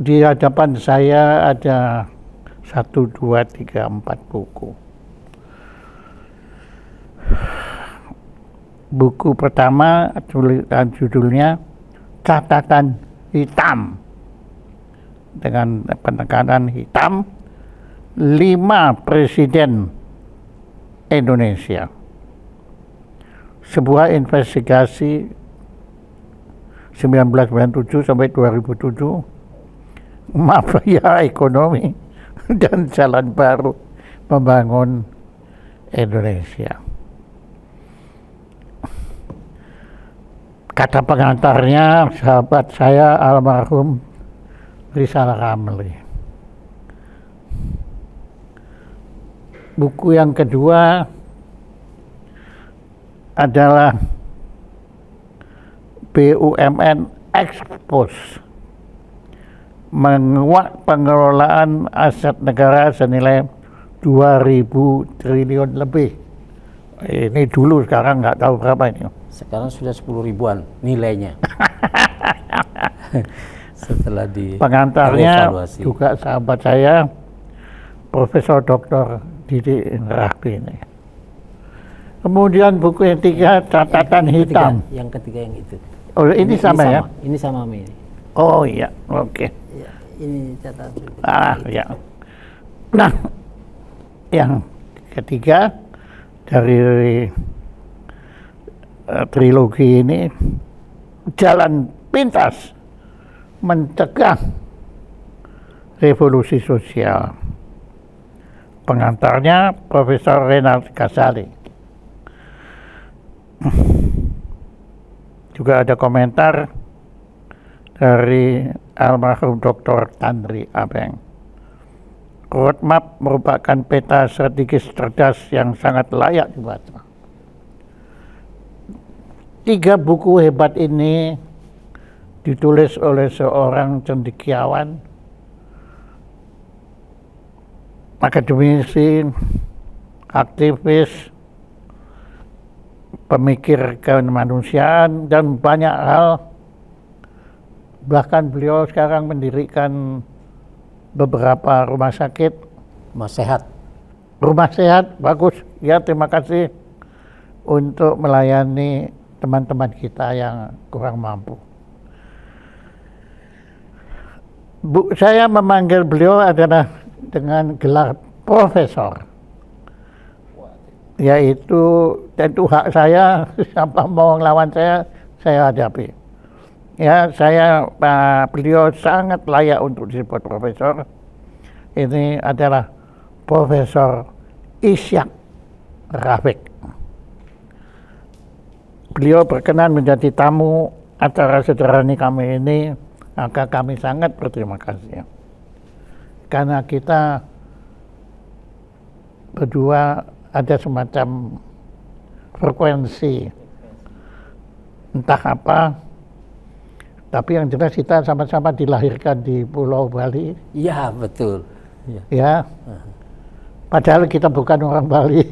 Di hadapan saya ada 1, 2, 3, 4 buku. Buku pertama judulnya Catatan Hitam, dengan penekanan hitam, 5 Presiden Indonesia. Sebuah investigasi 1997 sampai 2007, mafia ekonomi dan jalan baru membangun Indonesia. Kata pengantarnya sahabat saya almarhum Rizal Ramli. Buku yang kedua adalah BUMN Expose, menguak pengelolaan aset negara senilai 2.000 triliun lebih. Ini dulu, sekarang nggak tahu berapa ini. Sekarang sudah 10 ribuan nilainya. Setelah di pengantarnya juga sahabat saya, Profesor Dr. Didi Rahbi ini. Kemudian buku yang ketiga, Catatan Hitam. Yang ketiga yang itu. Oh, ini sama ya? Ini sama ini. Oh iya, oke. Ya, ini catatan. Ya. Nah, yang ketiga dari trilogi ini, Jalan Pintas Mencegah Revolusi Sosial. Pengantarnya Profesor Renald Kasali. Juga ada komentar dari almarhum Dr. Tanri Abeng. Roadmap merupakan peta strategis cerdas yang sangat layak dibaca. 3 buku hebat ini ditulis oleh seorang cendekiawan, akademisi, aktivis, pemikir kemanusiaan, dan banyak hal. Bahkan beliau sekarang mendirikan beberapa rumah sakit. Rumah sehat. Rumah sehat, bagus. Ya, terima kasih untuk melayani teman-teman kita yang kurang mampu. Saya memanggil beliau adalah dengan gelar profesor, yaitu tentu hak saya, siapa mau ngelawan saya hadapi. Ya, beliau sangat layak untuk disebut profesor. Ini adalah Profesor Ishak Rafiq. Beliau berkenan menjadi tamu acara sederhana kami ini, maka kami sangat berterima kasih. Karena kita berdua ada semacam frekuensi, entah apa, tapi yang jelas kita sama-sama dilahirkan di Pulau Bali. Iya, betul. Ya, padahal kita bukan orang Bali.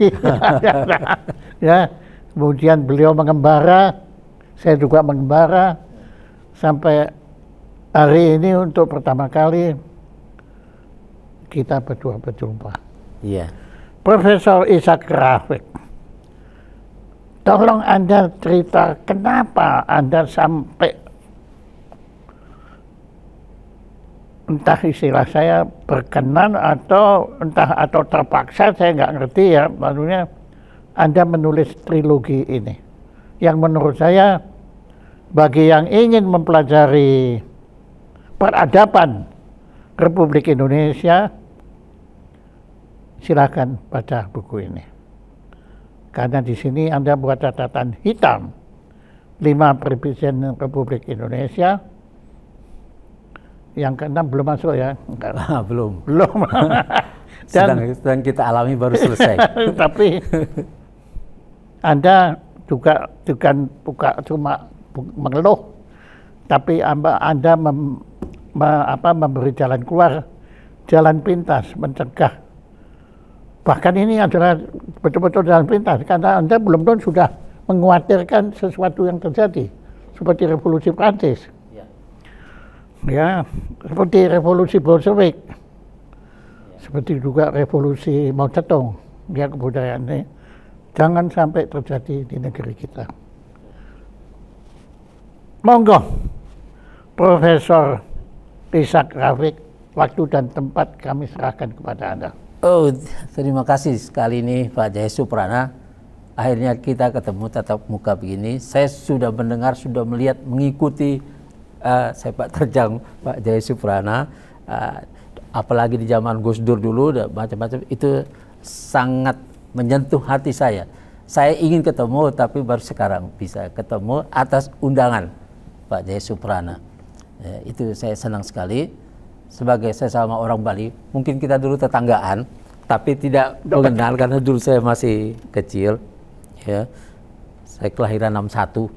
Ya, kemudian beliau mengembara, saya juga mengembara, sampai hari ini untuk pertama kali kita berdua berjumpa. Iya. Profesor Ishak Rafiq, tolong Anda cerita kenapa Anda sampai, entah istilah saya berkenan atau terpaksa, saya nggak ngerti ya, maksudnya Anda menulis trilogi ini, yang menurut saya bagi yang ingin mempelajari peradaban Republik Indonesia, silakan baca buku ini. Karena di sini Anda buat catatan hitam, 5 Presiden Republik Indonesia. Yang ke-6 belum masuk ya? Belum. Dan sedang kita alami baru selesai. Tapi Anda juga bukan cuma mengeluh, tapi Anda memberi jalan keluar, jalan pintas mencegah. Bahkan ini adalah betul-betul jalan pintas, karena Anda belum sudah mengkhawatirkan sesuatu yang terjadi seperti revolusi Prancis. Ya, seperti revolusi Bolshevik, seperti juga revolusi Mao Zedong, ya kebudayaan ini jangan sampai terjadi di negeri kita. Monggo, Profesor Ishak Rafiq, waktu dan tempat kami serahkan kepada Anda. Oh, terima kasih sekali nih Pak Jaya Suprana. Akhirnya kita ketemu tatap muka begini. Saya sudah mendengar, sudah melihat, mengikuti sepak terjang Pak Jaya Suprana. Apalagi di zaman Gus Dur dulu, macam-macam, itu sangat menyentuh hati saya. Saya ingin ketemu, tapi baru sekarang bisa ketemu atas undangan Pak Jaya Suprana. Itu saya senang sekali. Sebagai sesama orang Bali, mungkin kita dulu tetanggaan, tapi tidak mengenal karena dulu saya masih kecil. Ya, saya kelahiran 61.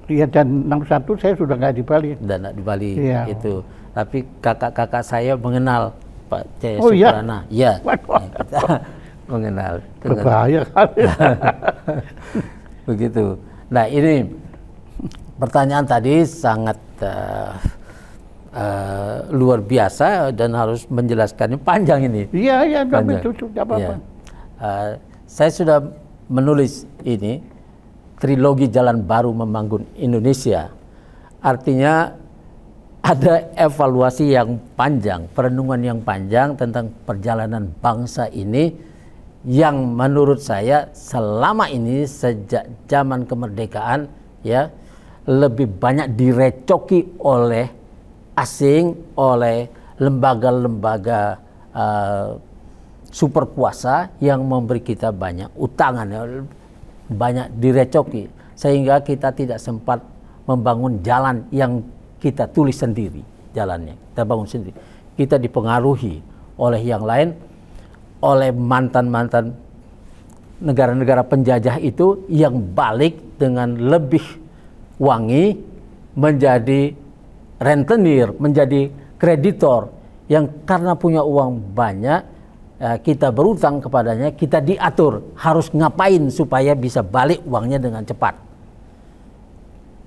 Iya, dan 61 saya sudah nggak di Bali. Dan di Bali iya. Itu. Tapi kakak-kakak saya mengenal Pak Jaya oh, Suprana. Iya. Ya, kita mengenal. Berbahaya kali. Begitu. Nah, ini pertanyaan tadi sangat luar biasa dan harus menjelaskannya panjang ini. Iya, iya, itu sudah apa-apa. Saya sudah menulis ini, trilogi Jalan Baru Membangun Indonesia. Artinya ada evaluasi yang panjang, perenungan yang panjang tentang perjalanan bangsa ini yang menurut saya selama ini sejak zaman kemerdekaan ya lebih banyak direcoki oleh asing, oleh lembaga-lembaga superkuasa yang memberi kita banyak utangan, banyak direcoki, sehingga kita tidak sempat membangun jalan yang kita tulis sendiri, jalannya kita bangun sendiri. Kita dipengaruhi oleh yang lain, oleh mantan-mantan negara-negara penjajah itu yang balik dengan lebih wangi menjadi rentenir, menjadi kreditor yang karena punya uang banyak kita berutang kepadanya, kita diatur harus ngapain supaya bisa balik uangnya dengan cepat.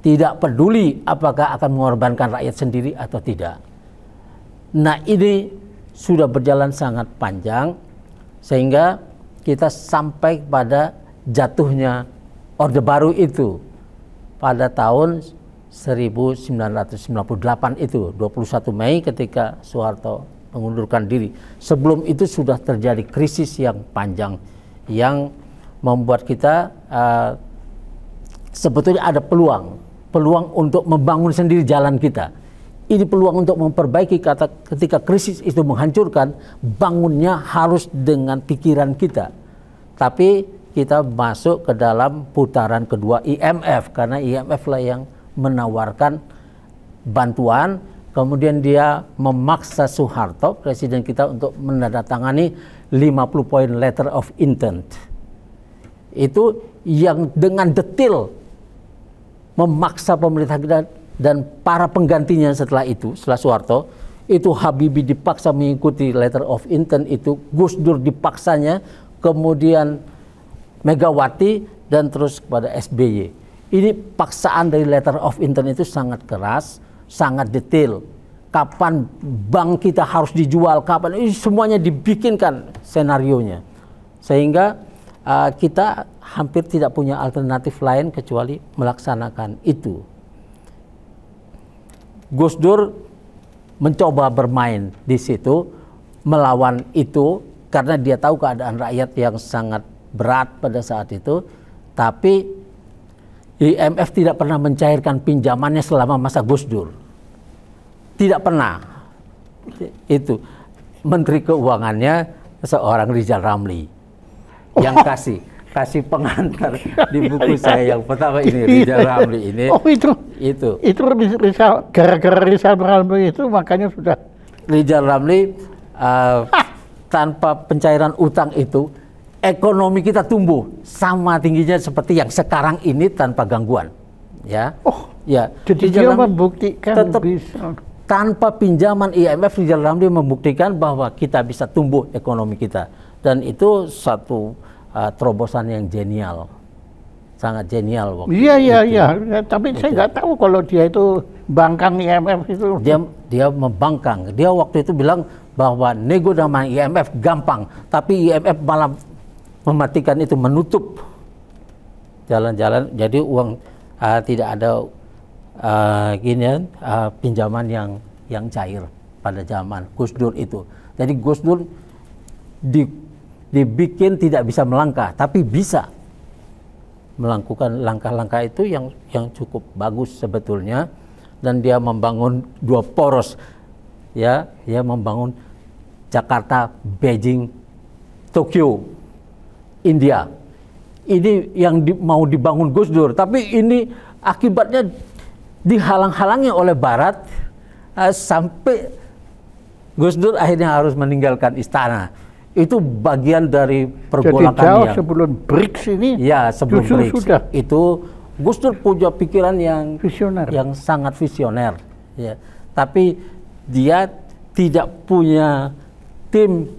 Tidak peduli apakah akan mengorbankan rakyat sendiri atau tidak. Nah, ini sudah berjalan sangat panjang sehingga kita sampai pada jatuhnya Orde Baru itu pada tahun 1998 itu, 21 Mei ketika Soeharto mengundurkan diri. Sebelum itu sudah terjadi krisis yang panjang yang membuat kita sebetulnya ada peluang untuk membangun sendiri jalan kita. Ini peluang untuk memperbaiki ketika krisis itu menghancurkan, bangunnya harus dengan pikiran kita. Tapi kita masuk ke dalam putaran kedua IMF karena IMF lah yang menawarkan bantuan. Kemudian dia memaksa Soeharto, presiden kita, untuk menandatangani 50 poin letter of intent. Itu yang dengan detail memaksa pemerintah kita dan para penggantinya setelah itu, setelah Soeharto, itu Habibie dipaksa mengikuti letter of intent itu, Gus Dur dipaksanya, kemudian Megawati, dan terus kepada SBY. Ini paksaan dari letter of intent itu sangat keras, sangat detail. Kapan bank kita harus dijual, kapan, ini semuanya dibikinkan senarionya. Sehingga kita hampir tidak punya alternatif lain kecuali melaksanakan itu. Gus Dur mencoba bermain di situ, melawan itu, karena dia tahu keadaan rakyat yang sangat berat pada saat itu. Tapi IMF tidak pernah mencairkan pinjamannya selama masa Gus Dur. Tidak pernah. Itu Menteri Keuangannya seorang Rizal Ramli yang kasih pengantar di buku saya yang pertama ini, Rizal Ramli ini. Oh, itu Rizal, gara-gara Rizal Ramli itu makanya sudah Rizal Ramli tanpa pencairan utang itu ekonomi kita tumbuh sama tingginya seperti yang sekarang ini tanpa gangguan, ya. Oh, ya. Jadi dia membuktikan tetap bisa. Tanpa pinjaman IMF, Rizal Ramli membuktikan bahwa kita bisa tumbuh ekonomi kita, dan itu satu terobosan yang genial. sangat genial waktu Iya, iya, itu. iya. Tapi saya nggak tahu kalau dia itu bangkang IMF itu. Dia membangkang. Dia waktu itu bilang bahwa nego dengan IMF gampang, tapi IMF malah mematikan itu, menutup jalan-jalan. Jadi uang tidak ada pinjaman yang cair pada zaman Gus Dur itu. Jadi Gus Dur dibikin tidak bisa melangkah, tapi bisa melakukan langkah-langkah itu yang cukup bagus sebetulnya. Dan dia membangun 2 poros, ya, dia membangun Jakarta, Beijing, Tokyo, India. Ini yang mau dibangun Gus Dur, tapi ini akibatnya dihalang-halangi oleh Barat sampai Gus Dur akhirnya harus meninggalkan istana. Itu bagian dari pergolakan. Jadi jauh sebelum BRICS ini. Ya, sebelum BRICS sudah. Itu Gus Dur punya pikiran yang visioner, yang sangat visioner, ya. Tapi dia tidak punya tim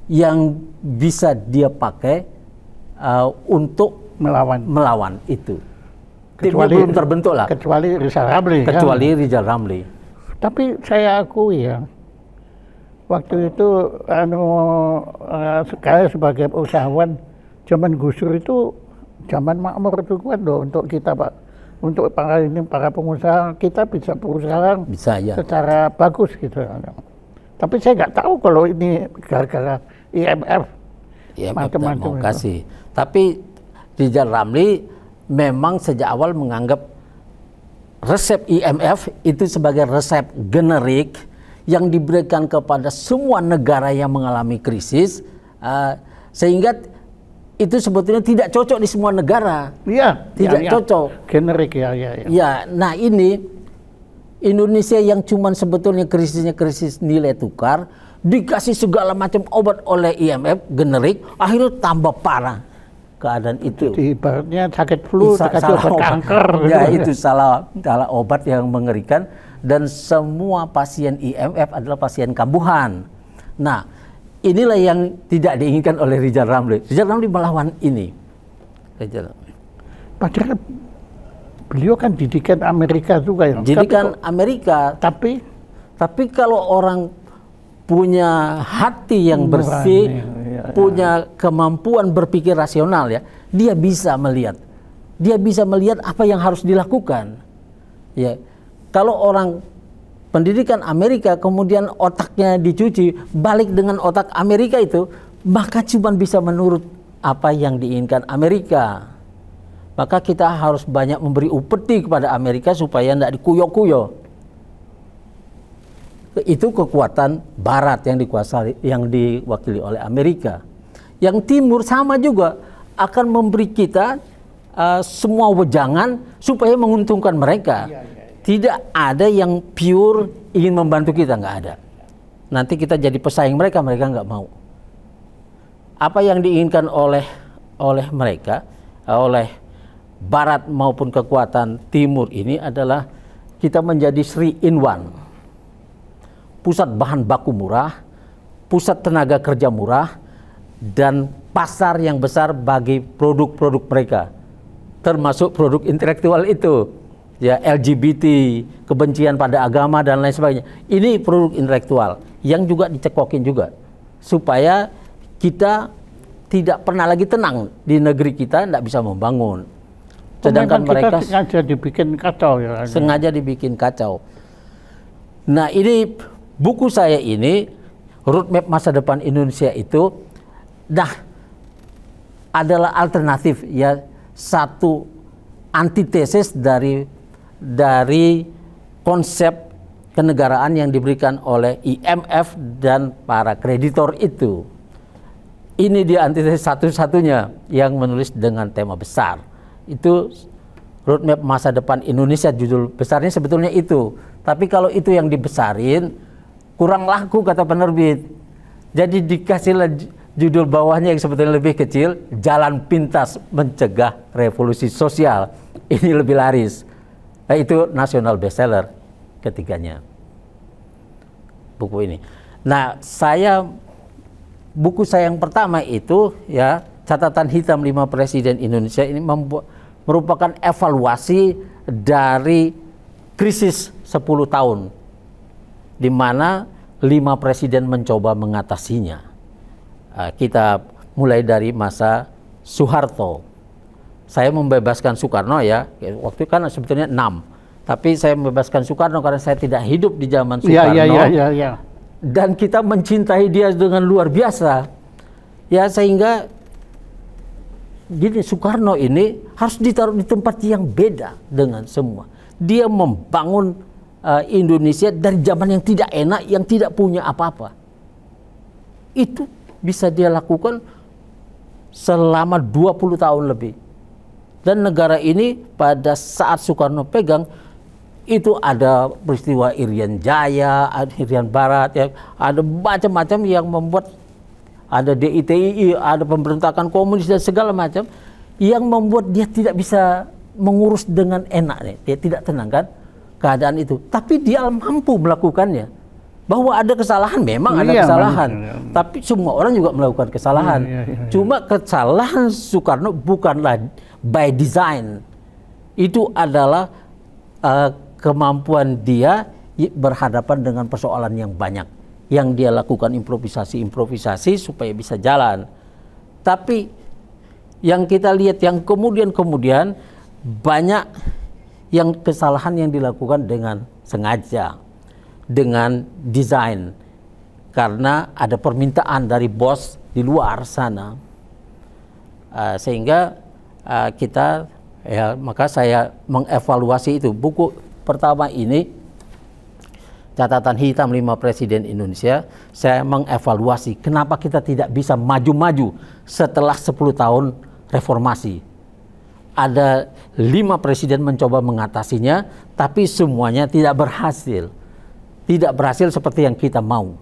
yang bisa dia pakai untuk melawan itu. Timnya belum terbentuk lah. Kecuali Rizal Ramli. Kecuali Rizal Ramli. Tapi saya akui ya, waktu itu saya sebagai usahawan zaman Gus Dur itu zaman makmur itu kan loh untuk kita Pak, untuk para pengusaha kita bisa berusaha ya, secara bagus gitu. Tapi saya nggak tahu kalau ini gara-gara IMF macam-macam mau kasih. Tapi Rizal Ramli memang sejak awal menganggap resep IMF itu sebagai resep generik yang diberikan kepada semua negara yang mengalami krisis, sehingga itu sebetulnya tidak cocok di semua negara. Iya, tidak cocok. Generik ya. Ya, nah ini Indonesia yang cuman sebetulnya krisisnya krisis nilai tukar, dikasih segala macam obat oleh IMF generik, akhirnya tambah parah keadaan itu. Jadi ibaratnya sakit flu, dikasih obat kanker. Ya, itu salah obat yang mengerikan. Dan semua pasien IMF adalah pasien kambuhan. Nah, inilah yang tidak diinginkan oleh Rizal Ramli. Rizal Ramli melawan ini. Padahal beliau kan didikan Amerika juga ya. Didikan Amerika. Tapi kalau orang punya hati yang bersih, punya kemampuan berpikir rasional ya, dia bisa melihat. Dia bisa melihat apa yang harus dilakukan. Ya. Kalau orang pendidikan Amerika kemudian otaknya dicuci balik dengan otak Amerika itu, maka cuma bisa menurut apa yang diinginkan Amerika. Maka kita harus banyak memberi upeti kepada Amerika supaya tidak dikuyok-kuyok. Itu kekuatan Barat yang dikuasai, yang diwakili oleh Amerika. Yang Timur sama juga akan memberi kita semua wejangan supaya menguntungkan mereka. Tidak ada yang pure ingin membantu kita, nggak ada. Nanti kita jadi pesaing mereka, mereka nggak mau. Apa yang diinginkan oleh mereka, oleh Barat maupun kekuatan Timur ini adalah kita menjadi 3-in-1. Pusat bahan baku murah, pusat tenaga kerja murah, dan pasar yang besar bagi produk-produk mereka, termasuk produk intelektual itu. Ya, LGBT, kebencian pada agama dan lain sebagainya. Ini produk intelektual yang juga dicekokin juga supaya kita tidak pernah lagi tenang di negeri kita, tidak bisa membangun. Sedangkan mereka sengaja dibikin kacau ya. Sengaja dibikin kacau. Nah, ini buku saya ini, Roadmap Masa Depan Indonesia itu adalah alternatif ya, satu antitesis dari konsep kenegaraan yang diberikan oleh IMF dan para kreditor itu. Ini dia antitesis satu-satunya yang menulis dengan tema besar. Itu Roadmap Masa Depan Indonesia, judul besarnya sebetulnya itu. Tapi kalau itu yang dibesarin, kurang laku kata penerbit. Jadi dikasihlah judul bawahnya yang sebetulnya lebih kecil, Jalan Pintas Mencegah Revolusi Sosial. Ini lebih laris. Nah, itu nasional bestseller ketiganya buku ini. Nah, buku saya yang pertama itu ya, Catatan Hitam 5 Presiden Indonesia, ini merupakan evaluasi dari krisis 10 tahun, di mana 5 presiden mencoba mengatasinya. Kita mulai dari masa Soeharto. Saya membebaskan Soekarno ya, waktu itu kan sebetulnya 6. Tapi saya membebaskan Soekarno karena saya tidak hidup di zaman Soekarno. Ya. Dan kita mencintai dia dengan luar biasa. Ya, sehingga gini, Soekarno ini harus ditaruh di tempat yang beda dengan semua. Dia membangun Indonesia dari zaman yang tidak enak, yang tidak punya apa-apa. Itu bisa dia lakukan selama 20 tahun lebih. Dan negara ini pada saat Soekarno pegang, itu ada peristiwa Irian Jaya, Irian Barat, ya, ada macam-macam yang membuat, ada DITI, ada pemberontakan komunis dan segala macam yang membuat dia tidak bisa mengurus dengan enak nih. Dia tidak tenang kan keadaan itu. Tapi dia mampu melakukannya. Bahwa ada kesalahan, memang ada kesalahan. Tapi semua orang juga melakukan kesalahan. Cuma kesalahan Soekarno bukanlah by design. Itu adalah kemampuan dia berhadapan dengan persoalan yang banyak. Yang dia lakukan improvisasi supaya bisa jalan. Tapi yang kita lihat yang kemudian banyak yang kesalahan yang dilakukan dengan sengaja, dengan desain, karena ada permintaan dari bos di luar sana. Sehingga kita, ya, maka saya mengevaluasi itu. Buku pertama ini, Catatan Hitam 5 Presiden Indonesia, saya mengevaluasi kenapa kita tidak bisa maju-maju setelah 10 tahun reformasi. Ada 5 presiden mencoba mengatasinya, tapi semuanya tidak berhasil. Tidak berhasil seperti yang kita mau.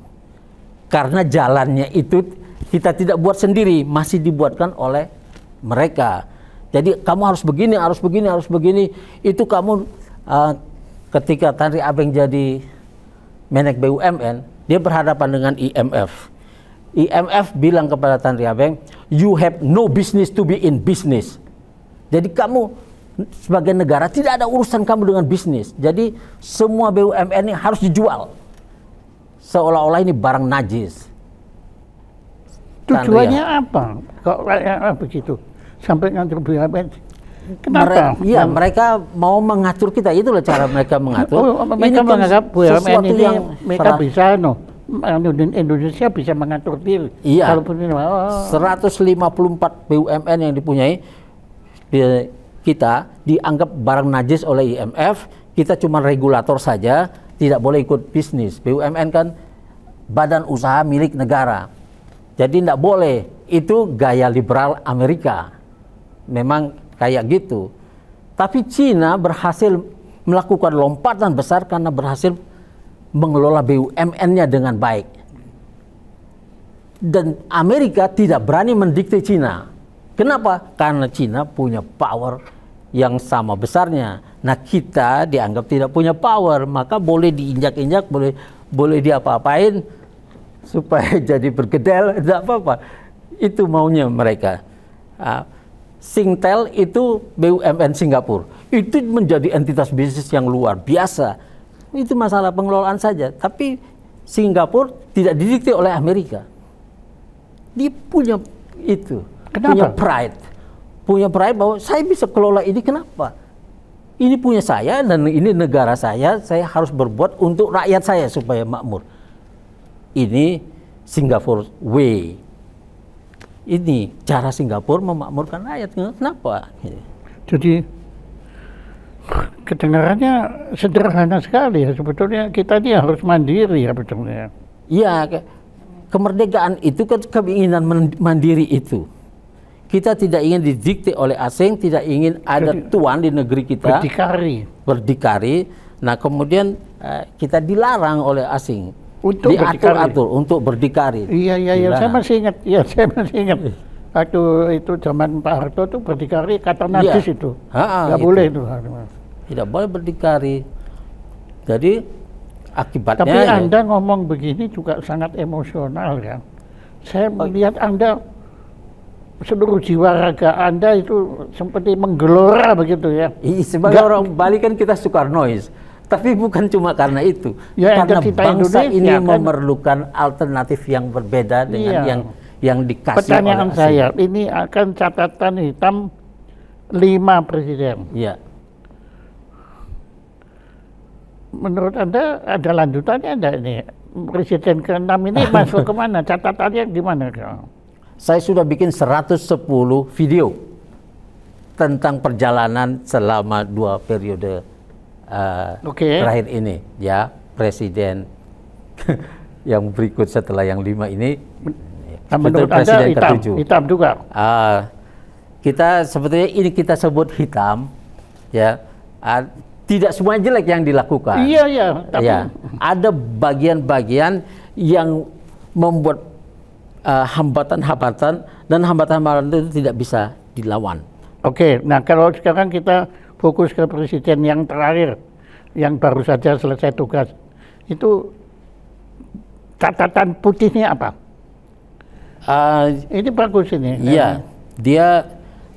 Karena jalannya itu kita tidak buat sendiri, masih dibuatkan oleh mereka. Jadi kamu harus begini, harus begini, harus begini. Itu kamu ketika Tanri Abeng jadi Menek BUMN, dia berhadapan dengan IMF. IMF bilang kepada Tanri Abeng, you have no business to be in business. Jadi kamu sebagai negara tidak ada urusan kamu dengan bisnis. Jadi semua BUMN ini harus dijual. Seolah-olah ini barang najis. Tujuannya apa? Kok begitu? Sampai ngatur BUMN? Kenapa? Mereka mau mengatur kita. Itulah cara mereka mengatur. Mereka menganggap BUMN ini yang mereka bisa, Indonesia bisa mengatur diri. Iya. 154 BUMN yang dipunyai kita dianggap barang najis oleh IMF. Kita cuma regulator saja, tidak boleh ikut bisnis. BUMN kan badan usaha milik negara. Jadi tidak boleh. Itu gaya liberal Amerika. Memang kayak gitu. Tapi Cina berhasil melakukan lompatan besar karena berhasil mengelola BUMN-nya dengan baik. Dan Amerika tidak berani mendikte Cina. Kenapa? Karena Cina punya power yang sama besarnya. Nah, kita dianggap tidak punya power, maka boleh diinjak-injak, boleh diapa-apain supaya jadi bergedel, tidak apa-apa. Itu maunya mereka. Singtel itu BUMN Singapura. Itu menjadi entitas bisnis yang luar biasa. Itu masalah pengelolaan saja. Tapi Singapura tidak didikte oleh Amerika. Dia punya itu. Kenapa? Punya pride bahwa saya bisa kelola ini. Kenapa? Ini punya saya dan ini negara saya harus berbuat untuk rakyat saya supaya makmur. Ini Singapore way. Ini cara Singapura memakmurkan rakyat. Kenapa? Jadi kedengarannya sederhana sekali ya. Sebetulnya kita ini harus mandiri ya betulnya. Iya, kemerdekaan itu kan keinginan mandiri itu. Kita tidak ingin didikte oleh asing, tidak ingin ada tuan di negeri kita. Berdikari. Nah, kemudian kita dilarang oleh asing. Untuk diatur-atur untuk berdikari. Iya. Saya masih ingat. Waktu itu zaman Pak Harto itu berdikari kata najis itu. Nggak boleh itu. Tidak boleh berdikari. Jadi akibatnya. Tapi Anda ngomong begini juga sangat emosional ya. Saya melihat Anda seluruh jiwa raga Anda itu seperti menggelora begitu ya. Sebagai orang Bali kan kita Soekarnois, tapi bukan cuma karena itu. Ya, karena bangsa Indonesia, ini kan memerlukan alternatif yang berbeda dengan iya. yang dikasih Pertanyaan oleh saya, ini akan catatan hitam 5 presiden. Iya. Menurut Anda ada lanjutannya enggak ini? Presiden ke-6 ini masuk kemana? Catatannya gimana? Saya sudah bikin 110 video tentang perjalanan selama 2 periode terakhir ini, ya, presiden yang berikut setelah yang 5 ini. Menurut Anda hitam juga? Kita sebetulnya ini kita sebut hitam, ya. Tidak semua jelek yang dilakukan. Iya. Tapi ya, ada bagian-bagian yang membuat hambatan-hambatan, dan hambatan-hambatan itu tidak bisa dilawan. Oke, nah kalau sekarang kita fokus ke presiden yang terakhir, yang baru saja selesai tugas, itu catatan putihnya apa? Ini bagus ini. Iya, dia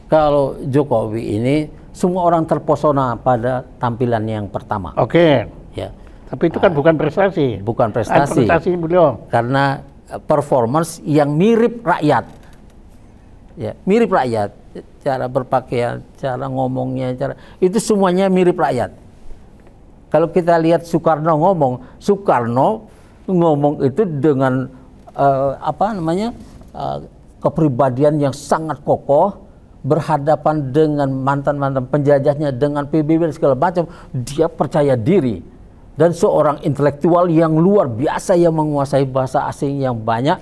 kalau Jokowi ini semua orang terpesona pada tampilannya yang pertama. Oke. Ya. Tapi itu kan bukan prestasi. Bukan prestasi. Prestasi beliau. Karena performance yang mirip rakyat. Ya, mirip rakyat. Cara berpakaian, cara ngomongnya, itu semuanya mirip rakyat. Kalau kita lihat Soekarno ngomong itu dengan kepribadian yang sangat kokoh, berhadapan dengan mantan-mantan penjajahnya, dengan PBB dan segala macam, dia percaya diri. Dan seorang intelektual yang luar biasa yang menguasai bahasa asing yang banyak,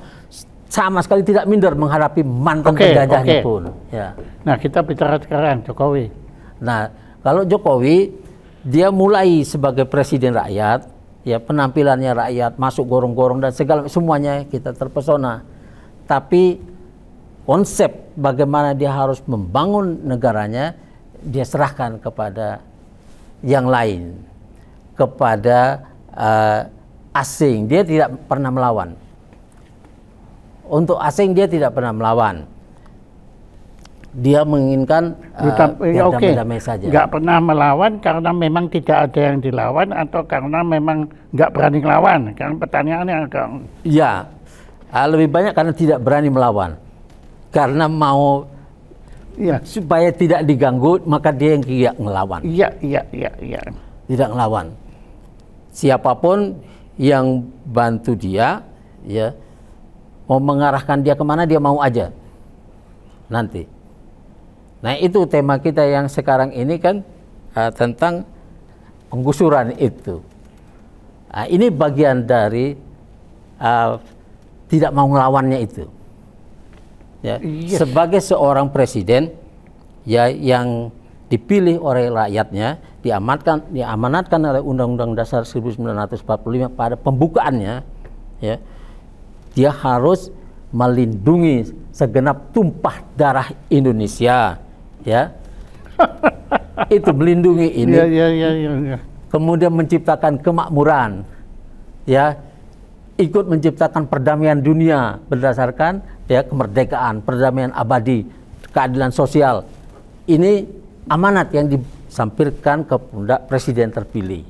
sama sekali tidak minder menghadapi mantan penjajahnya pun. Ya. Nah, kita bicara sekarang Jokowi. Nah, kalau Jokowi, dia mulai sebagai presiden rakyat, ya, penampilannya rakyat, masuk gorong-gorong dan semuanya kita terpesona. Tapi konsep bagaimana dia harus membangun negaranya, dia serahkan kepada yang lain, kepada asing. Dia tidak pernah melawan. Untuk asing dia tidak pernah melawan. Dia menginginkan damai-damai saja. Nggak pernah melawan karena memang tidak ada yang dilawan, atau karena memang nggak berani melawan? Karena pertanyaannya agak... Ya, lebih banyak karena tidak berani melawan. Karena mau supaya tidak diganggu, maka dia yang tidak melawan. Iya. Tidak melawan. Siapapun yang bantu dia, ya, mau mengarahkan dia kemana, dia mau aja. Nanti. Nah, itu tema kita yang sekarang ini kan tentang penggusuran itu. Ini bagian dari tidak mau melawannya itu. Ya, sebagai seorang presiden, ya, yang dipilih oleh rakyatnya, diamanatkan oleh Undang-Undang Dasar 1945 pada pembukaannya, ya, dia harus melindungi segenap tumpah darah Indonesia, ya. Itu melindungi ini. Ya. Kemudian menciptakan kemakmuran, ya, ikut menciptakan perdamaian dunia berdasarkan, ya, kemerdekaan, perdamaian abadi, keadilan sosial. Ini amanat yang disampaikan ke pundak presiden terpilih.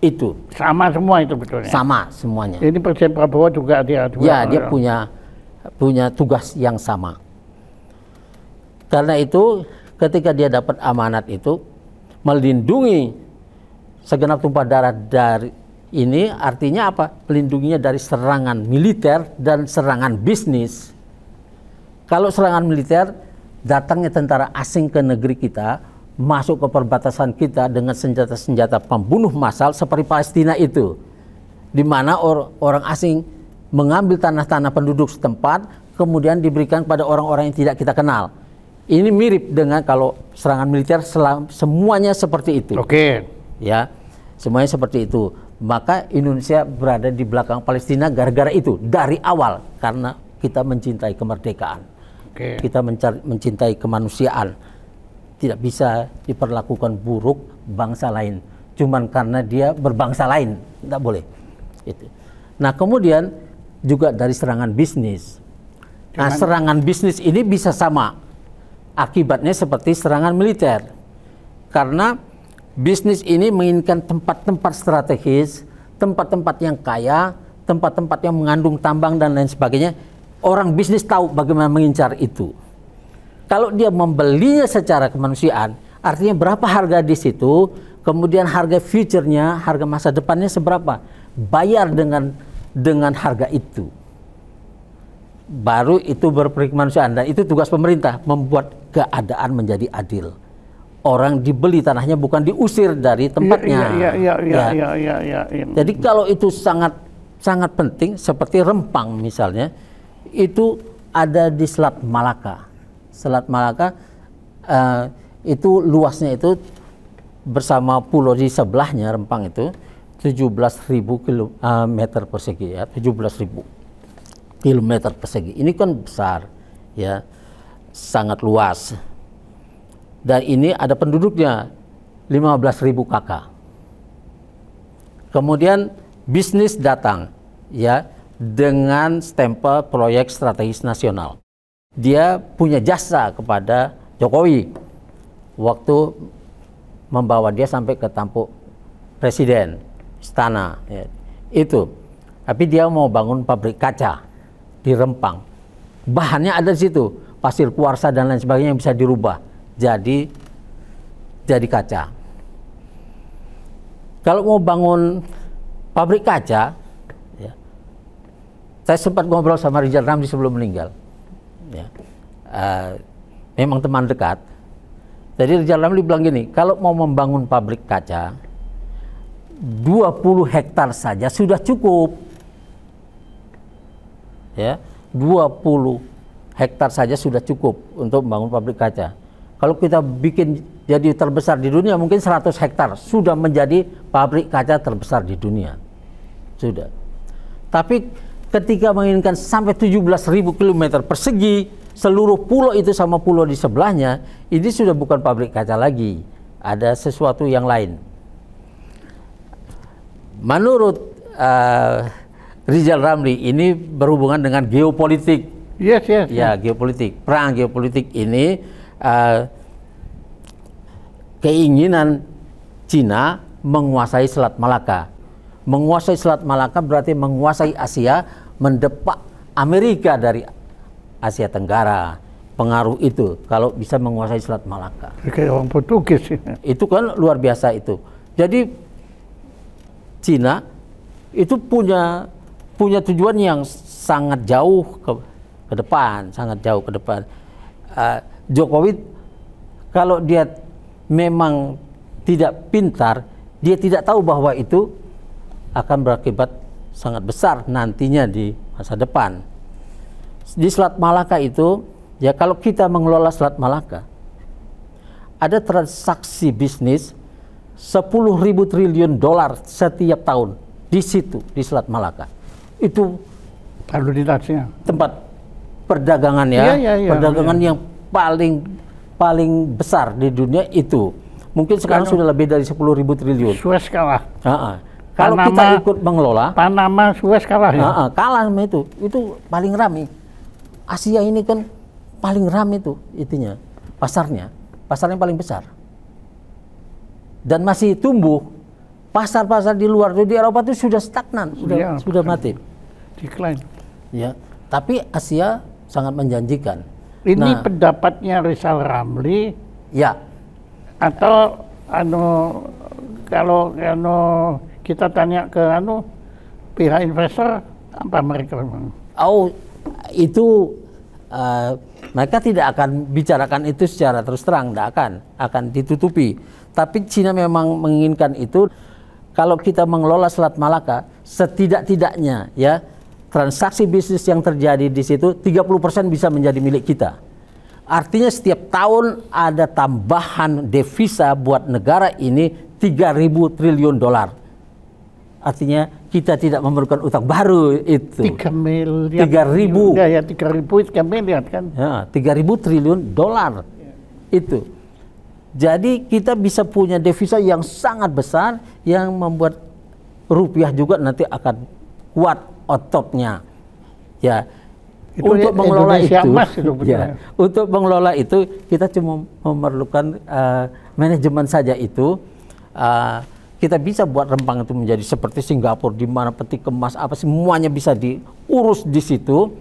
Itu sama semua itu betulnya. Sama semuanya. Ini Presiden Prabowo juga dia. Ya, dia punya tugas yang sama. Karena itu ketika dia dapat amanat itu melindungi segenap tumpah darah dari ini, artinya apa? Melindunginya dari serangan militer dan serangan bisnis. Kalau serangan militer, datangnya tentara asing ke negeri kita, masuk ke perbatasan kita dengan senjata-senjata pembunuh massal seperti Palestina itu, di mana orang asing mengambil tanah-tanah penduduk setempat, kemudian diberikan pada orang-orang yang tidak kita kenal. Ini mirip dengan kalau serangan militer, semuanya seperti itu. Oke. Ya, semuanya seperti itu. Maka Indonesia berada di belakang Palestina gara-gara itu dari awal, karena kita mencintai kemerdekaan. Oke. Kita mencintai kemanusiaan. Tidak bisa diperlakukan buruk bangsa lain cuman karena dia berbangsa lain, tidak boleh. Itu. Nah, kemudian juga dari serangan bisnis. Nah, serangan bisnis ini bisa sama akibatnya seperti serangan militer. Karena bisnis ini menginginkan tempat-tempat strategis, tempat-tempat yang kaya, tempat-tempat yang mengandung tambang dan lain sebagainya. Orang bisnis tahu bagaimana mengincar itu. Kalau dia membelinya secara kemanusiaan, artinya berapa harga di situ, kemudian harga future-nya, harga masa depannya seberapa, bayar dengan harga itu. Baru itu berperi kemanusiaan, dan itu tugas pemerintah, membuat keadaan menjadi adil. Orang dibeli tanahnya, bukan diusir dari tempatnya. Jadi kalau itu sangat penting, seperti Rempang misalnya, itu ada di Selat Malaka. Selat Malaka itu luasnya itu bersama pulau di sebelahnya Rempang itu 17.000 kilometer persegi, ya, 17.000 kilometer persegi. Ini kan besar, ya, sangat luas. Dan ini ada penduduknya 15.000 kakak. Kemudian bisnis datang, ya, dengan stempel proyek strategis nasional. Dia punya jasa kepada Jokowi waktu membawa dia sampai ke tampuk presiden, istana, ya, itu. Tapi dia mau bangun pabrik kaca di Rempang. Bahannya ada di situ, pasir kuarsa dan lain sebagainya yang bisa dirubah jadi kaca. Kalau mau bangun pabrik kaca, ya, saya sempat ngobrol sama Rizal Ramli sebelum meninggal. Ya, memang teman dekat. Jadi Rizal Ramli bilang gini, kalau mau membangun pabrik kaca 20 hektar saja sudah cukup. Ya, 20 hektar saja sudah cukup untuk membangun pabrik kaca. Kalau kita bikin jadi terbesar di dunia, mungkin 100 hektar sudah menjadi pabrik kaca terbesar di dunia. Sudah. Tapi ketika menginginkan sampai 17.000 kilometer persegi, seluruh pulau itu sama pulau di sebelahnya, ini sudah bukan pabrik kaca lagi. Ada sesuatu yang lain. Menurut Rizal Ramli, ini berhubungan dengan geopolitik. Yes. Ya, geopolitik. Perang geopolitik ini keinginan Cina menguasai Selat Malaka. Menguasai Selat Malaka berarti menguasai Asia, mendepak Amerika dari Asia Tenggara. Pengaruh itu kalau bisa menguasai Selat Malaka. Kayak orang Portugis. Itu kan luar biasa itu. Jadi Cina itu punya tujuan yang sangat jauh ke depan, sangat jauh ke depan. Jokowi kalau dia memang tidak pintar, dia tidak tahu bahwa itu akan berakibat sangat besar nantinya di masa depan. Di Selat Malaka itu, ya, kalau kita mengelola Selat Malaka, ada transaksi bisnis 10.000 triliun dolar setiap tahun di situ, di Selat Malaka. Itu tempat perdagangan, ya, perdagangan yang paling besar di dunia itu. Mungkin sekarang sudah lebih dari 10.000 triliun. Suez kalah. Kalau kita ikut mengelola, Panama, Suez kalah, ya? Kalah sama itu paling ramai. Asia ini kan paling ramai itu, itunya, pasarnya paling besar. Dan masih tumbuh. Pasar-pasar di luar itu, di Eropa itu sudah stagnan, sudah mati. Decline. Ya, tapi Asia sangat menjanjikan. Ini pendapatnya Rizal Ramli. Ya. Atau kalau kita tanya ke pihak investor, apa mereka memang? Oh, itu mereka tidak akan bicarakan itu secara terus terang, tidak akan ditutupi. Tapi Cina memang menginginkan itu. Kalau kita mengelola Selat Malaka, setidak-tidaknya, ya, transaksi bisnis yang terjadi di situ 30% bisa menjadi milik kita. Artinya setiap tahun ada tambahan devisa buat negara ini 3.000 triliun dolar. Artinya kita tidak memerlukan utang baru itu. 3 miliar. 3.000. Ya, 3 miliar kan. Ya, 3.000 triliun dolar. Itu. Jadi kita bisa punya devisa yang sangat besar yang membuat rupiah juga nanti akan kuat ototnya. Ya, Itu untuk mengelola Indonesia itu, emas itu ya, untuk mengelola itu kita cuma memerlukan manajemen saja itu. Kita bisa buat Rempang itu menjadi seperti Singapura, di mana peti kemas apa semuanya bisa diurus di situ,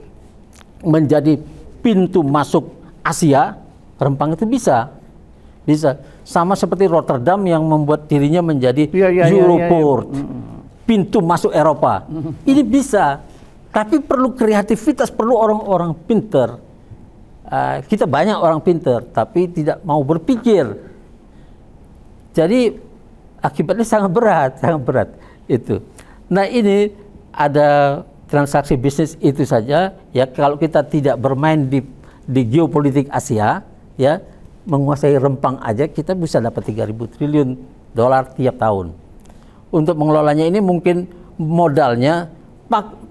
menjadi pintu masuk Asia. Rempang itu bisa sama seperti Rotterdam yang membuat dirinya menjadi Europort, pintu masuk Eropa. Ini bisa. Tapi perlu kreativitas, perlu orang-orang pinter. Kita banyak orang pinter, tapi tidak mau berpikir. Jadi akibatnya sangat berat itu. Nah ini ada transaksi bisnis itu saja. Ya kalau kita tidak bermain di geopolitik Asia, ya menguasai Rempang aja kita bisa dapat 3.000 triliun dolar tiap tahun. Untuk mengelolanya ini mungkin modalnya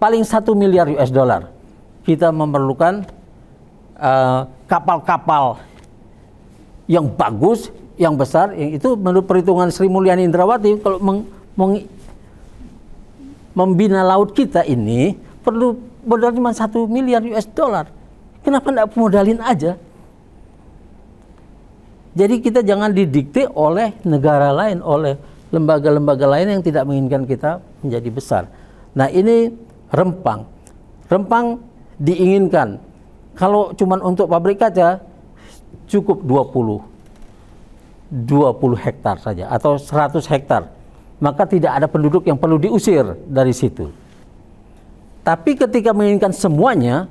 paling 1 miliar US dollar. Kita memerlukan kapal-kapal yang bagus, yang besar, yang itu menurut perhitungan Sri Mulyani Indrawati, kalau membina laut kita ini perlu modal cuma 1 miliar US dollar. Kenapa tidak modalin aja? Jadi kita jangan didikte oleh negara lain, oleh lembaga-lembaga lain yang tidak menginginkan kita menjadi besar. Nah ini Rempang diinginkan. Kalau cuma untuk pabrik kaca cukup 20 hektar saja atau 100 hektar. Maka tidak ada penduduk yang perlu diusir dari situ. Tapi ketika menginginkan semuanya,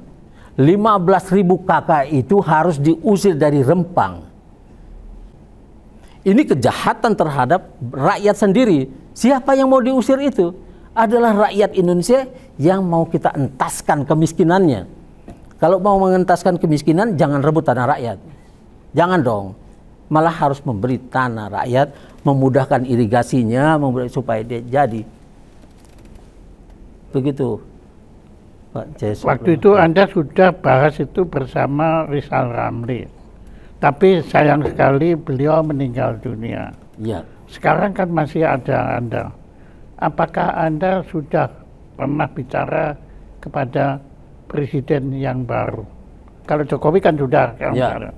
15.000 kakak itu harus diusir dari Rempang. Ini kejahatan terhadap rakyat sendiri. Siapa yang mau diusir itu? Adalah rakyat Indonesia yang mau kita entaskan kemiskinannya. Kalau mau mengentaskan kemiskinan, jangan rebut tanah rakyat. Jangan dong. Malah harus memberi tanah rakyat, memudahkan irigasinya, supaya dia jadi. Begitu, Pak Jayasubromo. Waktu itu Anda sudah bahas itu bersama Rizal Ramli. Tapi sayang sekali beliau meninggal dunia. Ya. Sekarang kan masih ada Anda. Apakah Anda sudah pernah bicara kepada presiden yang baru? Kalau Jokowi kan sudah. Ya.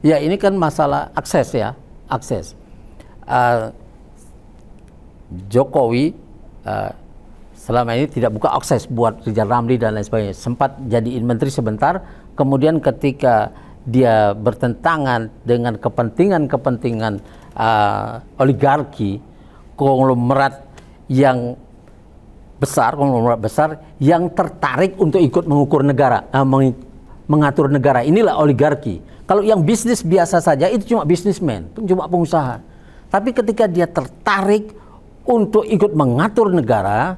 Ya ini kan masalah akses ya, akses. Jokowi selama ini tidak buka akses buat Rizal Ramli dan lain sebagainya. Sempat jadiin menteri sebentar, kemudian ketika dia bertentangan dengan kepentingan oligarki, konglomerat yang besar, yang tertarik untuk ikut mengukur negara, mengatur negara. Inilah oligarki. Kalau yang bisnis biasa saja itu cuma bisnismen, cuma pengusaha. Tapi ketika dia tertarik untuk ikut mengatur negara,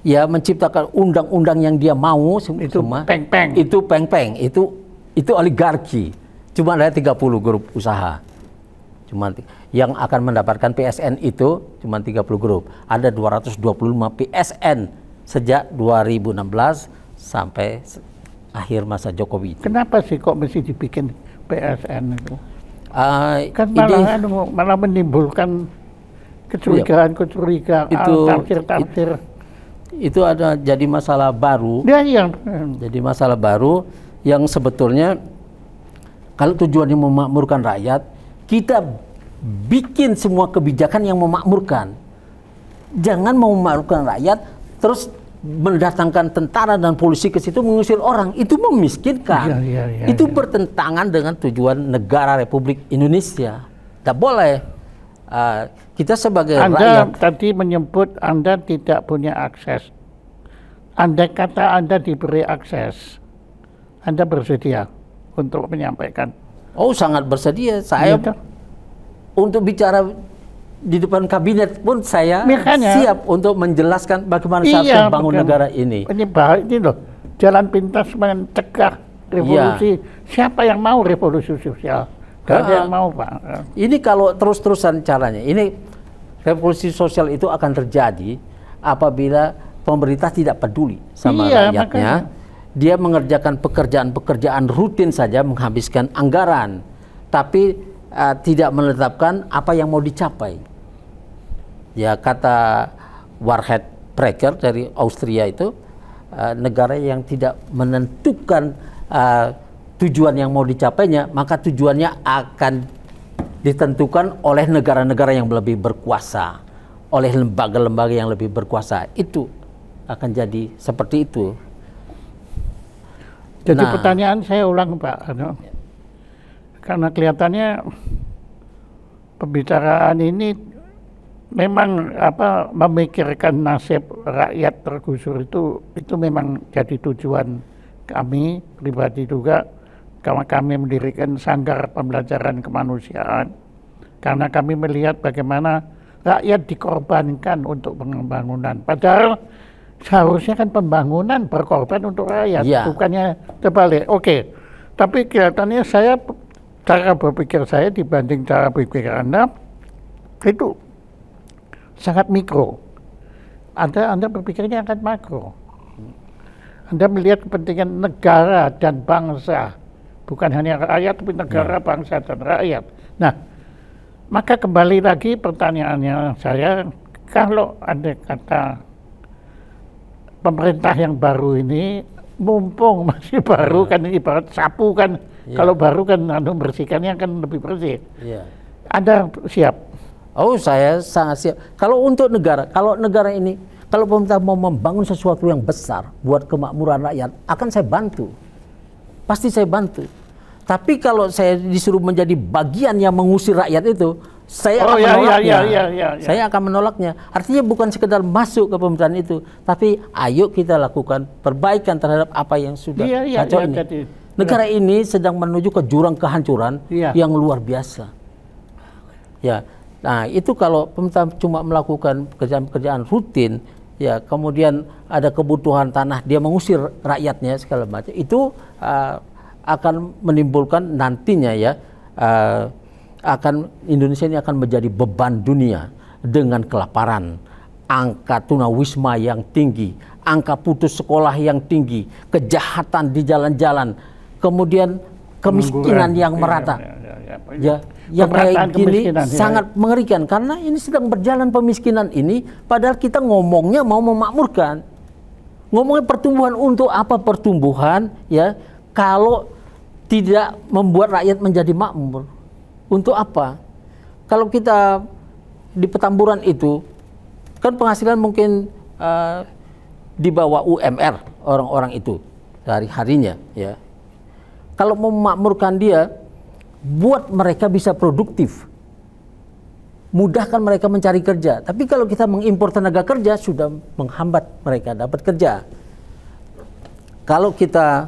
ya menciptakan undang-undang yang dia mau, itu peng-peng. Itu peng-peng, itu oligarki. Cuma ada 30 grup usaha. Cuma yang akan mendapatkan PSN itu cuma 30 grup. Ada 225 PSN sejak 2016 sampai akhir masa Jokowi. Kenapa sih kok mesti dibikin PSN itu? Kan malah menimbulkan kecurigaan, tafsir. Itu ada jadi masalah baru. Ya. Jadi masalah baru yang sebetulnya kalau tujuannya memakmurkan rakyat, kita bikin semua kebijakan yang memakmurkan. Jangan memakmurkan rakyat terus mendatangkan tentara dan polisi ke situ mengusir orang. Itu memiskinkan. Itu bertentangan dengan tujuan negara Republik Indonesia. Tidak boleh. Kita sebagai Anda rakyat. tadi menyebut Anda tidak punya akses. Andai kata Anda diberi akses, Anda bersedia untuk menyampaikan? Oh, sangat bersedia. Saya untuk bicara di depan kabinet pun saya siap untuk menjelaskan bagaimana saya membangun negara ini. Ini loh, jalan pintas mencegah revolusi. Siapa yang mau revolusi sosial? Gak ada yang mau, Pak. Ini kalau terus-terusan caranya, ini revolusi sosial itu akan terjadi apabila pemerintah tidak peduli sama rakyatnya. Makanya. Dia mengerjakan pekerjaan-pekerjaan rutin saja, menghabiskan anggaran, tapi tidak menetapkan apa yang mau dicapai. Ya kata Warhead Brecher dari Austria itu, negara yang tidak menentukan tujuan yang mau dicapainya, maka tujuannya akan ditentukan oleh negara-negara yang lebih berkuasa, oleh lembaga-lembaga yang lebih berkuasa. Itu akan jadi seperti itu. Jadi pertanyaan saya ulang Pak, karena kelihatannya pembicaraan ini memang memikirkan nasib rakyat tergusur itu memang jadi tujuan kami pribadi juga, karena kami mendirikan Sanggar Pembelajaran Kemanusiaan, karena kami melihat bagaimana rakyat dikorbankan untuk pembangunan, padahal seharusnya kan pembangunan berkorban untuk rakyat, bukannya terbalik. Oke, tapi kelihatannya cara berpikir saya dibanding cara berpikir Anda itu sangat mikro. Anda berpikirnya akan makro. Anda melihat kepentingan negara dan bangsa, bukan hanya rakyat, tapi negara, bangsa, dan rakyat. Nah, maka kembali lagi pertanyaannya saya, kalau Anda kata pemerintah yang baru ini, mumpung masih baru kan ibarat sapu kan, kalau baru kan bersihkannya kan lebih bersih. Anda siap? Oh, saya sangat siap. Kalau untuk negara, kalau pemerintah mau membangun sesuatu yang besar buat kemakmuran rakyat, akan saya bantu. Pasti saya bantu. Tapi kalau saya disuruh menjadi bagian yang mengusir rakyat itu, saya akan menolaknya. Saya akan menolaknya. Artinya bukan sekedar masuk ke pemerintahan itu, tapi ayo kita lakukan perbaikan terhadap apa yang sudah kacau ini. Negara ini sedang menuju ke jurang kehancuran yang luar biasa. Ya, nah itu kalau pemerintah cuma melakukan pekerjaan-pekerjaan rutin, ya kemudian ada kebutuhan tanah, dia mengusir rakyatnya segala macam, itu akan menimbulkan nantinya Indonesia ini akan menjadi beban dunia dengan kelaparan, angka tunawisma yang tinggi, angka putus sekolah yang tinggi, kejahatan di jalan-jalan, kemudian kemiskinan yang merata. Yang kayak gini sangat mengerikan, karena ini sedang berjalan pemiskinan ini, padahal kita ngomongnya mau memakmurkan. Ngomongnya pertumbuhan, untuk apa pertumbuhan kalau tidak membuat rakyat menjadi makmur? Untuk apa? Kalau kita di Petamburan itu kan penghasilan mungkin di bawah UMR orang-orang itu sehari-harinya, ya. Kalau mau memakmurkan dia, buat mereka bisa produktif, mudahkan mereka mencari kerja. Tapi kalau kita mengimpor tenaga kerja, sudah menghambat mereka dapat kerja. Kalau kita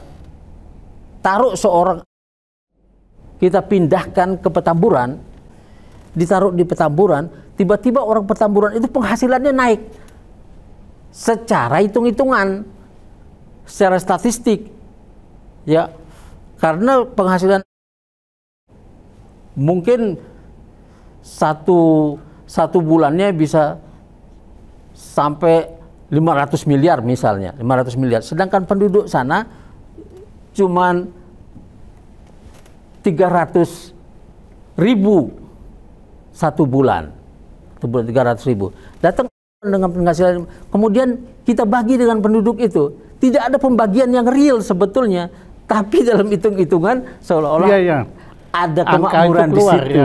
taruh seorang, kita pindahkan ke Petamburan, ditaruh di Petamburan, tiba-tiba orang Petamburan itu penghasilannya naik secara hitung-hitungan, secara statistik, ya, karena penghasilan mungkin satu bulannya bisa sampai 500 miliar misalnya, 500 miliar, sedangkan penduduk sana cuman 300.000 satu bulan 300.000. Datang dengan penghasilan, kemudian kita bagi dengan penduduk itu. Tidak ada pembagian yang real sebetulnya, tapi dalam hitung-hitungan seolah-olah ada kemakmuran di situ.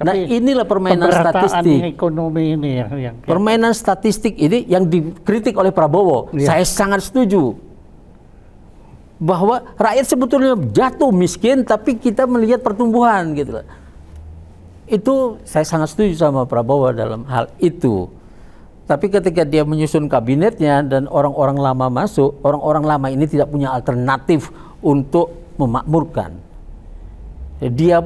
Nah, inilah permainan statistik. Ekonomi ini permainan statistik ini yang dikritik oleh Prabowo. Saya sangat setuju bahwa rakyat sebetulnya jatuh miskin, tapi kita melihat pertumbuhan gitu. Itu saya sangat setuju sama Prabowo dalam hal itu. Tapi ketika dia menyusun kabinetnya dan orang-orang lama masuk, orang-orang lama ini tidak punya alternatif untuk memakmurkan. Dia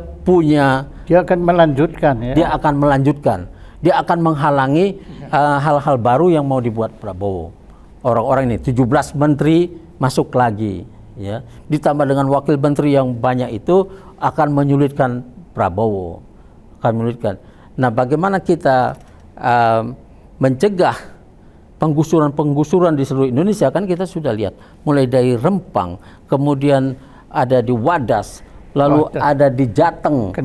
akan melanjutkan, ya. Dia akan melanjutkan. Dia akan menghalangi hal-hal baru yang mau dibuat Prabowo. Orang-orang ini 17 menteri masuk lagi, ya. Ditambah dengan wakil menteri yang banyak itu akan menyulitkan Prabowo. Akan menyulitkan. Nah, bagaimana kita mencegah penggusuran-penggusuran di seluruh Indonesia? Kan kita sudah lihat, mulai dari Rempang, kemudian ada di Wadas, lalu ada di Jateng,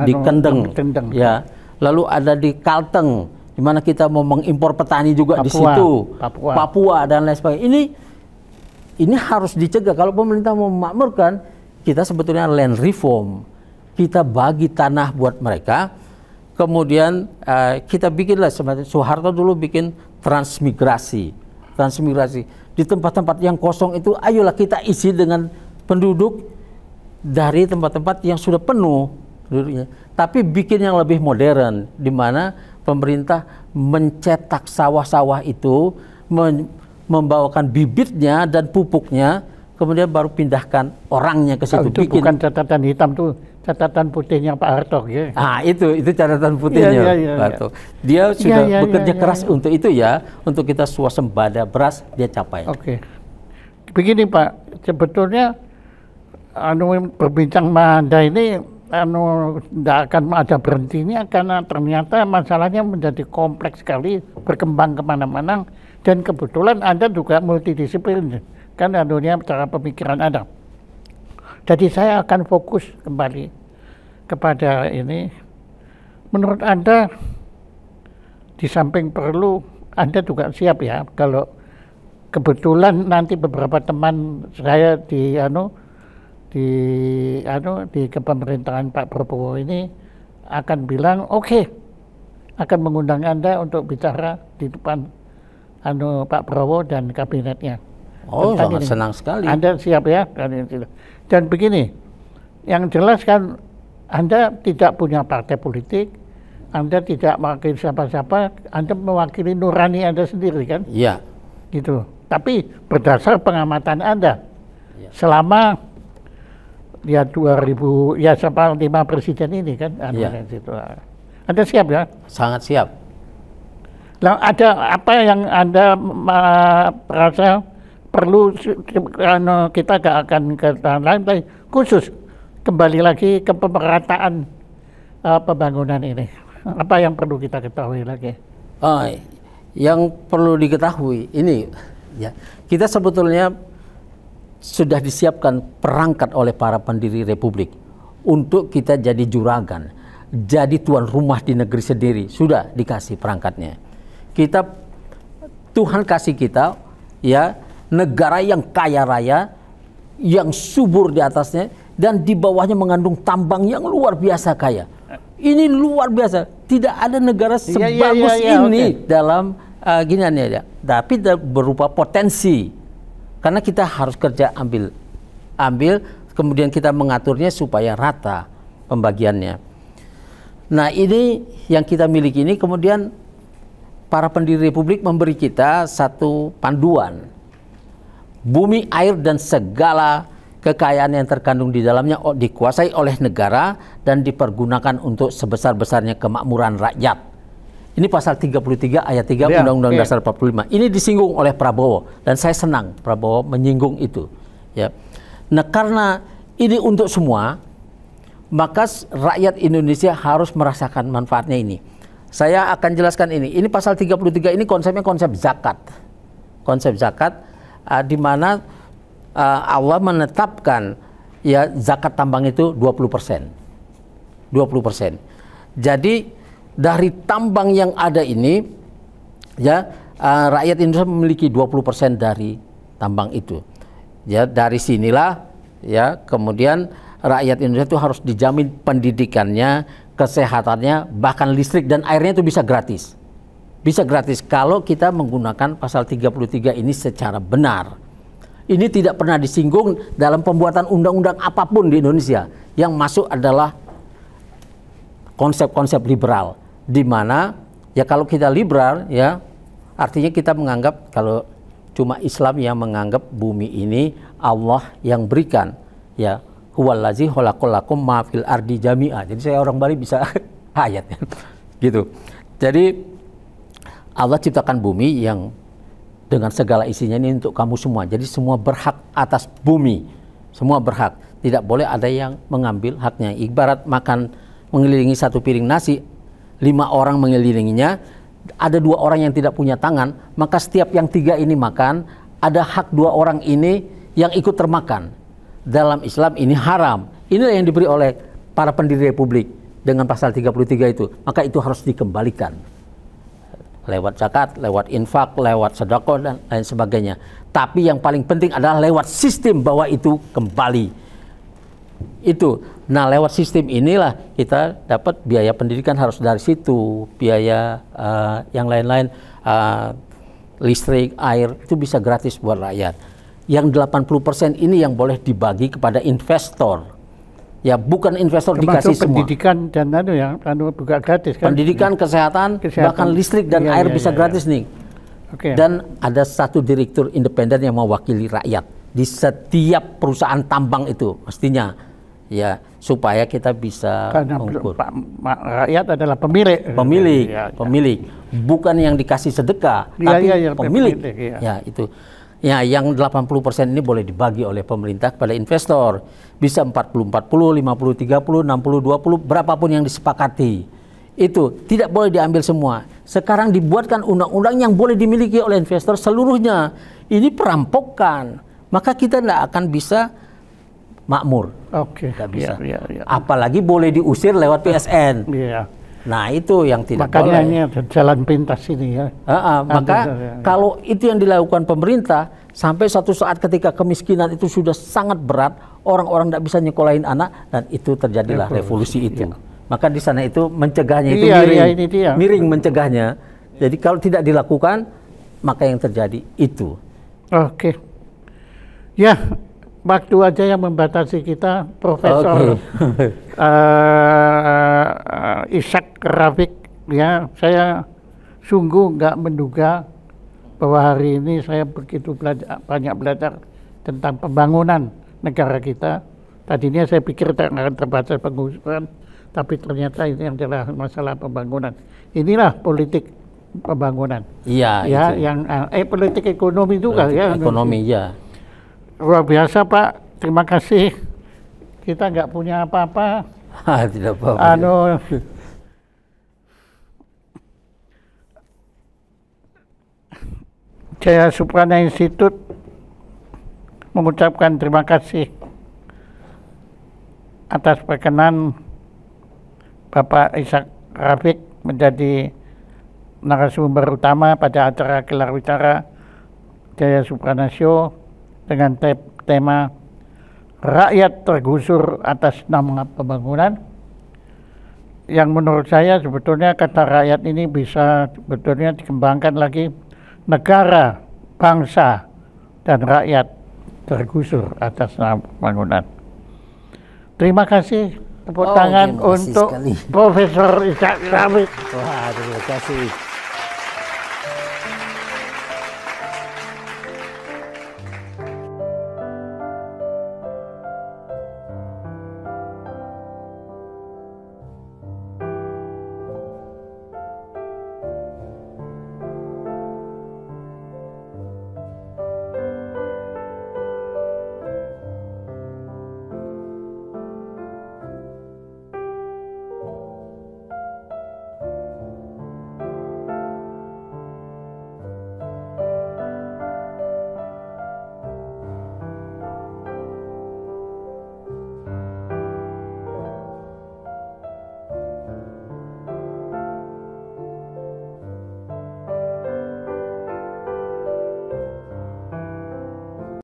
di Kendeng, ya, lalu ada di Kalteng, di mana kita mau mengimpor petani juga di situ, Papua dan lain sebagainya. Ini harus dicegah. Kalau pemerintah mau memakmurkan, kita sebetulnya land reform, kita bagi tanah buat mereka, kemudian kita bikinlah, Soeharto dulu bikin transmigrasi di tempat-tempat yang kosong itu, ayolah kita isi dengan penduduk dari tempat-tempat yang sudah penuh penduduknya. Tapi bikin yang lebih modern, di mana pemerintah mencetak sawah-sawah itu, membawakan bibitnya dan pupuknya, kemudian baru pindahkan orangnya ke situ. Itu bukan catatan hitam, tuh catatan putihnya Pak Harto. Ya. Itu catatan putihnya Pak Harto. Dia sudah bekerja keras untuk itu ya, untuk kita swasembada beras dia capai. Oke. Begini Pak, sebetulnya berbincang sama Anda ini tidak akan ada berhentinya, karena ternyata masalahnya menjadi kompleks sekali, berkembang kemana-mana, dan kebetulan Anda juga multidisiplin kan dunia cara pemikiran Anda. Jadi saya akan fokus kembali kepada ini. Menurut Anda, di samping perlu, Anda juga siap ya kalau kebetulan nanti beberapa teman saya di kepemerintahan Pak Prabowo ini akan bilang oke, akan mengundang Anda untuk bicara di depan Pak Prabowo dan kabinetnya. Oh, sangat senang sekali. Anda siap ya? Dan begini, yang jelas kan Anda tidak punya partai politik, Anda tidak mewakili siapa-siapa, Anda mewakili nurani Anda sendiri kan? Iya. Gitu. Tapi berdasar pengamatan Anda, ya, selama ya 2000 ya sampai 5 presiden ini kan, Anda siap ya? Sangat siap. Nah, ada apa yang Anda merasa perlu kita gak akan ke lain, khusus kembali lagi ke pemerataan pembangunan ini, apa yang perlu kita ketahui lagi? Yang perlu diketahui ini ya, kita sebetulnya sudah disiapkan perangkat oleh para pendiri republik untuk kita jadi juragan, jadi tuan rumah di negeri sendiri. Sudah dikasih perangkatnya. Tuhan kasih kita ya negara yang kaya raya, yang subur di atasnya, dan di bawahnya mengandung tambang yang luar biasa kaya. Ini luar biasa. Tidak ada negara sebagus ini dalam giniannya ya. Tapi berupa potensi. Karena kita harus kerja ambil, kemudian kita mengaturnya supaya rata pembagiannya. Nah, ini yang kita miliki ini, kemudian para pendiri republik memberi kita satu panduan. Bumi, air, dan segala kekayaan yang terkandung di dalamnya dikuasai oleh negara dan dipergunakan untuk sebesar-besarnya kemakmuran rakyat. Ini pasal 33 ayat 3 Undang-Undang Dasar 45. Ini disinggung oleh Prabowo, dan saya senang Prabowo menyinggung itu. Ya. Nah, karena ini untuk semua, maka rakyat Indonesia harus merasakan manfaatnya ini. Saya akan jelaskan ini. Ini pasal 33 ini konsepnya konsep zakat. Konsep zakat di mana Allah menetapkan ya zakat tambang itu 20%. 20%. Jadi dari tambang yang ada ini ya rakyat Indonesia memiliki 20% dari tambang itu. Ya, dari sinilah ya kemudian rakyat Indonesia itu harus dijamin pendidikannya, kesehatannya, bahkan listrik dan airnya itu bisa gratis. Bisa gratis kalau kita menggunakan pasal 33 ini secara benar. Ini tidak pernah disinggung dalam pembuatan undang-undang apapun di Indonesia. Yang masuk adalah konsep-konsep liberal, di mana ya kalau kita liberal ya artinya kita menganggap kalau cuma Islam yang menganggap bumi ini Allah yang berikan, ya huwallazi khalaqalakum ma fil ardi jami'a. Jadi saya orang Bali bisa ayat gitu. Jadi Allah ciptakan bumi yang dengan segala isinya ini untuk kamu semua. Jadi semua berhak atas bumi. Semua berhak. Tidak boleh ada yang mengambil haknya. Ibarat makan mengelilingi satu piring nasi, 5 orang mengelilinginya, ada 2 orang yang tidak punya tangan, maka setiap yang 3 ini makan, ada hak 2 orang ini yang ikut termakan. Dalam Islam ini haram. Inilah yang diberi oleh para pendiri republik dengan pasal 33 itu. Maka itu harus dikembalikan. lewat zakat, lewat infak, lewat sedekah dan lain sebagainya. Tapi yang paling penting adalah lewat sistem bahwa itu kembali. Itu. Nah, lewat sistem inilah kita dapat biaya pendidikan harus dari situ, biaya yang lain-lain, listrik, air itu bisa gratis buat rakyat. Yang 80% ini yang boleh dibagi kepada investor. Ya, bukan investor dikasih semua. Pendidikan dan juga gratis kan? Pendidikan, kesehatan, bahkan listrik dan air bisa gratis nih. Okay. Dan ada satu direktur independen yang mewakili rakyat di setiap perusahaan tambang itu mestinya, ya, supaya kita bisa mengukur. Rakyat adalah pemilik. Pemilik, bukan yang dikasih sedekah, tapi pemilik. Ya, itu. Ya, yang 80% ini boleh dibagi oleh pemerintah kepada investor. Bisa 40-40, 50-30, 60-20, berapapun yang disepakati. Itu tidak boleh diambil semua. Sekarang dibuatkan undang-undang yang boleh dimiliki oleh investor seluruhnya. Ini perampokan. Maka kita tidak akan bisa makmur. Oke. Tidak bisa. Ya. Apalagi boleh diusir lewat PSN. Iya. Nah, itu yang tidak makanya boleh. Makanya ini ada jalan pintas ini ya. Maka kalau itu yang dilakukan pemerintah, sampai suatu saat ketika kemiskinan itu sudah sangat berat, orang-orang tidak bisa nyekolahin anak, dan itu terjadilah revolusi itu. Ya. Maka di sana itu mencegahnya itu miring mencegahnya. Jadi kalau tidak dilakukan, maka yang terjadi itu. Oke. Ya, waktu aja yang membatasi kita, Profesor Ishak Rafiq, ya, saya sungguh nggak menduga bahwa hari ini saya begitu banyak belajar tentang pembangunan negara kita. Tadinya saya pikir akan terbatas penggusuran, tapi ternyata ini adalah masalah pembangunan. Inilah politik pembangunan. Iya. Ya, itu. yang politik ekonomi juga ya. Ekonomi ya. Luar biasa Pak. Terima kasih. Kita nggak punya apa-apa. Tidak apa-apa. Jaya Suprana Institute mengucapkan terima kasih atas perkenan Bapak Ishak Rafiq menjadi narasumber utama pada acara gelar bicara Jaya Suprana Show dengan tema rakyat tergusur atas nama pembangunan, yang menurut saya sebetulnya kata rakyat ini bisa sebetulnya dikembangkan lagi, negara, bangsa, dan rakyat tergusur atas nama pembangunan. Terima kasih, tepuk tangan untuk sekali Profesor Ishak Rafiq. Wah, terima kasih.